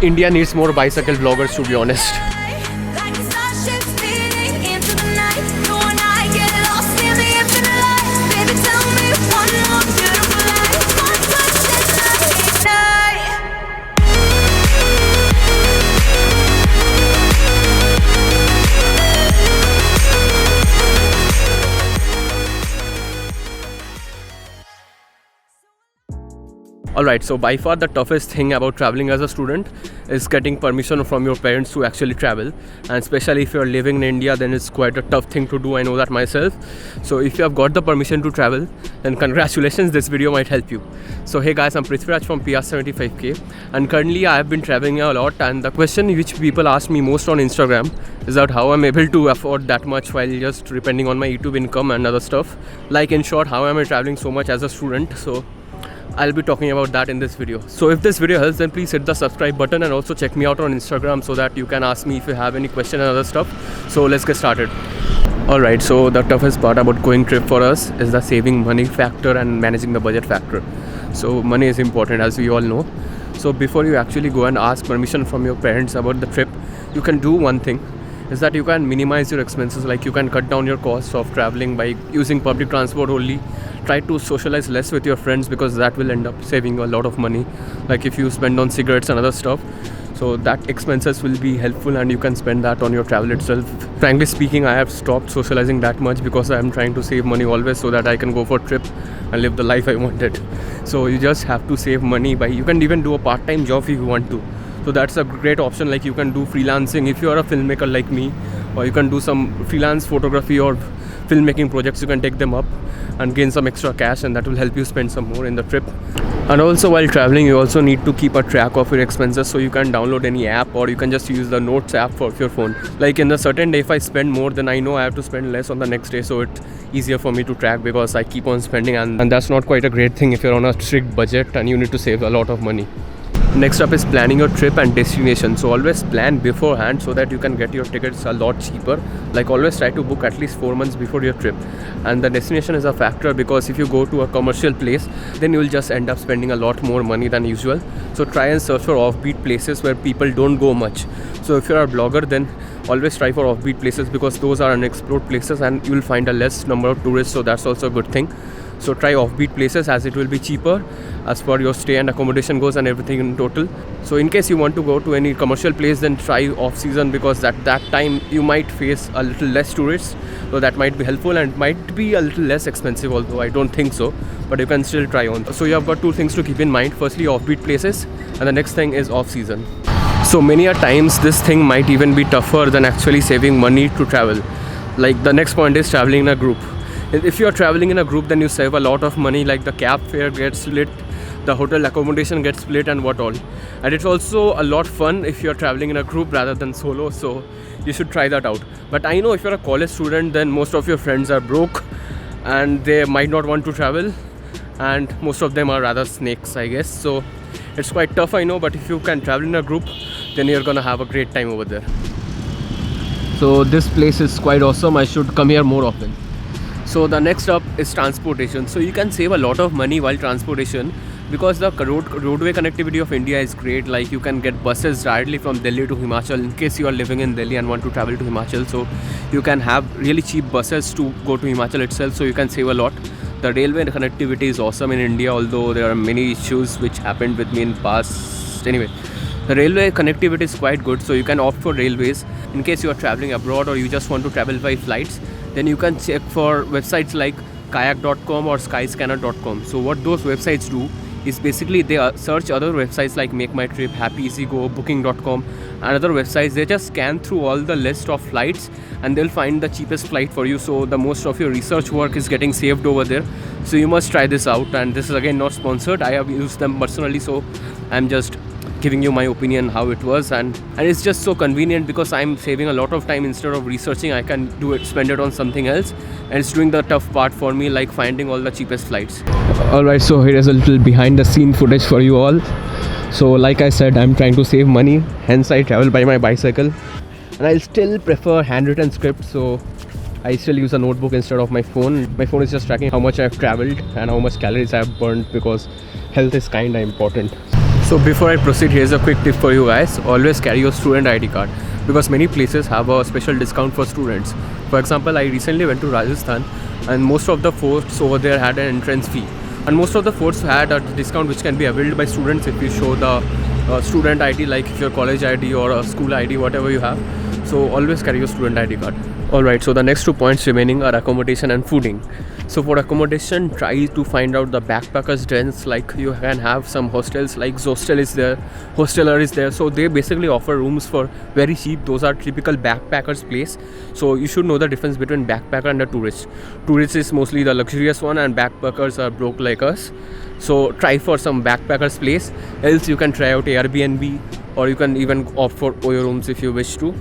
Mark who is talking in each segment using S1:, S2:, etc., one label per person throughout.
S1: India needs more bicycle vloggers, to be honest. Alright, so by far the toughest thing about traveling as a student is getting permission from your parents to actually travel, and especially if you're living in India, then it's quite a tough thing to do. I know that myself. So if you have got the permission to travel, then congratulations, this video might help you. So hey guys, I'm Prithviraj from PR75K, and currently I have been traveling a lot, and the question which people ask me most on Instagram is that how I'm able to afford that much while just depending on my YouTube income and other stuff. Like, in short, how am I traveling so much as a student? So I'll be talking about that in this video. So if this video helps, then please hit the subscribe button and also check me out on Instagram so that you can ask me if you have any question and other stuff. So let's get started. Alright, so the toughest part about going trip for us is the saving money factor and managing the budget factor. So money is important, as we all know. So before you actually go and ask permission from your parents about the trip, you can do one thing, is that you can minimize your expenses. Like, you can cut down your costs of traveling by using public transport only. Try to socialize less with your friends, because that will end up saving a lot of money. Like if you spend on cigarettes and other stuff, so that expenses will be helpful and you can spend that on your travel itself. Frankly speaking, I have stopped socializing that much because I am trying to save money always so that I can go for a trip and live the life I wanted. So you just have to save money by, you can even do a part-time job if you want to. So that's a great option. Like, you can do freelancing if you are a filmmaker like me, or you can do some freelance photography or filmmaking projects. You can take them up and gain some extra cash, and that will help you spend some more in the trip. And also while traveling, you also need to keep a track of your expenses. So you can download any app, or you can just use the Notes app for your phone. Like, in a certain day, if I spend more, then I know I have to spend less on the next day, so it's easier for me to track because I keep on spending, and that's not quite a great thing if you're on a strict budget and you need to save a lot of money. Next up is planning your trip and destination. So always plan beforehand so that you can get your tickets a lot cheaper. Like, always try to book at least 4 months before your trip. And the destination is a factor, because if you go to a commercial place, then you will just end up spending a lot more money than usual. So try and search for offbeat places where people don't go much. So if you're a blogger, then always try for offbeat places, because those are unexplored places and you will find a less number of tourists. So that's also a good thing. So try offbeat places, as it will be cheaper as per your stay and accommodation goes and everything in total. So in case you want to go to any commercial place, then try off season, because at that time you might face a little less tourists. So that might be helpful, and might be a little less expensive, although I don't think so, but you can still try on. So you have got two things to keep in mind. Firstly, offbeat places, and the next thing is off season. So many a times this thing might even be tougher than actually saving money to travel. Like, the next point is traveling in a group. If you are traveling in a group, then you save a lot of money. Like, the cab fare gets split, the hotel accommodation gets split, and what all. And it's also a lot fun if you're traveling in a group rather than solo, so you should try that out. But I know if you're a college student, then most of your friends are broke and they might not want to travel, and most of them are rather snakes, I guess. So it's quite tough, I know, but if you can travel in a group, then you're gonna have a great time over there. So this place is quite awesome. I should come here more often. So the next up is transportation. So you can save a lot of money while transportation, because the roadway connectivity of India is great. Like, you can get buses directly from Delhi to Himachal, in case you are living in Delhi and want to travel to Himachal. So you can have really cheap buses to go to Himachal itself, so you can save a lot. The railway connectivity is awesome in India, although there are many issues which happened with me in past. Anyway, the railway connectivity is quite good, so you can opt for railways. In case you are traveling abroad or you just want to travel by flights, then you can check for websites like kayak.com or skyscanner.com. So what those websites do is basically they search other websites like Make My Trip, Happy Easy Go, Booking.com, and other websites. They just scan through all the list of flights and they'll find the cheapest flight for you. So the most of your research work is getting saved over there. So you must try this out, and this is again not sponsored. I have used them personally, so I'm just giving you my opinion how it was, and it's just so convenient because I'm saving a lot of time. Instead of researching, I can spend it on something else, and it's doing the tough part for me, like finding all the cheapest flights. Alright, so here is a little behind the scene footage for you all. So like I said, I'm trying to save money, hence I travel by my bicycle, and I still prefer handwritten scripts, so I still use a notebook instead of my phone. My phone is just tracking how much I've traveled and how much calories I've burned, because health is kinda important. So before I proceed, here's a quick tip for you guys. Always carry your student ID card, because many places have a special discount for students. For example, I recently went to Rajasthan and most of the forts over there had an entrance fee, and most of the forts had a discount which can be availed by students if you show the student ID, like if your college ID or a school ID, whatever you have. So always carry your student ID card. Alright, so the next 2 points remaining are accommodation and fooding. So for accommodation, try to find out the backpackers dens. Like you can have some hostels, like Zostel is there, Hosteler is there. So they basically offer rooms for very cheap. Those are typical backpackers place. So you should know the difference between backpacker and a tourist. Tourist is mostly the luxurious one and backpackers are broke like us. So try for some backpackers place. Else you can try out Airbnb, or you can even opt for Oyo rooms if you wish to.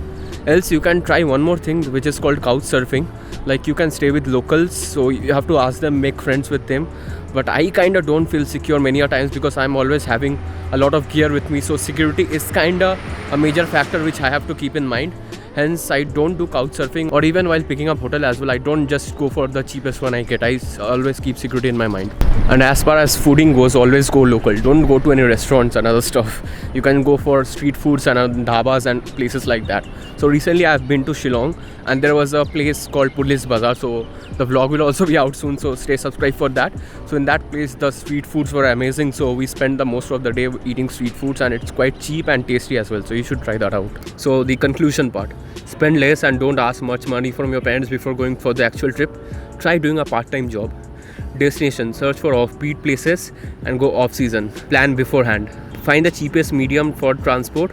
S1: Else you can try one more thing which is called couch surfing. Like you can stay with locals, so you have to ask them, make friends with them. But I kind of don't feel secure many a times because I'm always having a lot of gear with me, so security is kind of a major factor which I have to keep in mind. Hence I don't do couch surfing, or even while picking up hotel as well, I don't just go for the cheapest one I get. I always keep security in my mind. And as far as fooding goes, always go local. Don't go to any restaurants and other stuff. You can go for street foods and dhabas and places like that. So recently I've been to Shillong and there was a place called Police Bazaar. So the vlog will also be out soon, so stay subscribed for that. So in that place the street foods were amazing. So we spent the most of the day eating street foods, and it's quite cheap and tasty as well. So you should try that out. So the conclusion part. Spend less and don't ask much money from your parents before going for the actual trip. Try doing a part-time job. Destination, search for offbeat places and go off-season. Plan beforehand. Find the cheapest medium for transport.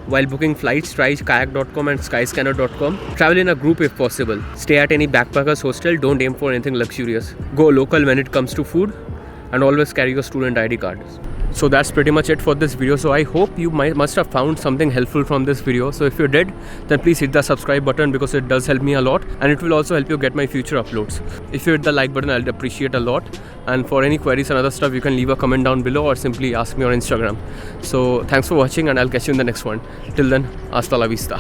S1: While booking flights, try kayak.com and skyscanner.com. Travel in a group if possible. Stay at any backpackers hostel. Don't aim for anything luxurious. Go local when it comes to food, and always carry your student ID card. So that's pretty much it for this video. So I hope you must have found something helpful from this video. So if you did, then please hit the subscribe button because it does help me a lot, and it will also help you get my future uploads. If you hit the like button, I'll appreciate a lot. And for any queries and other stuff, you can leave a comment down below or simply ask me on Instagram. So thanks for watching, and I'll catch you in the next one. Till then, hasta la vista.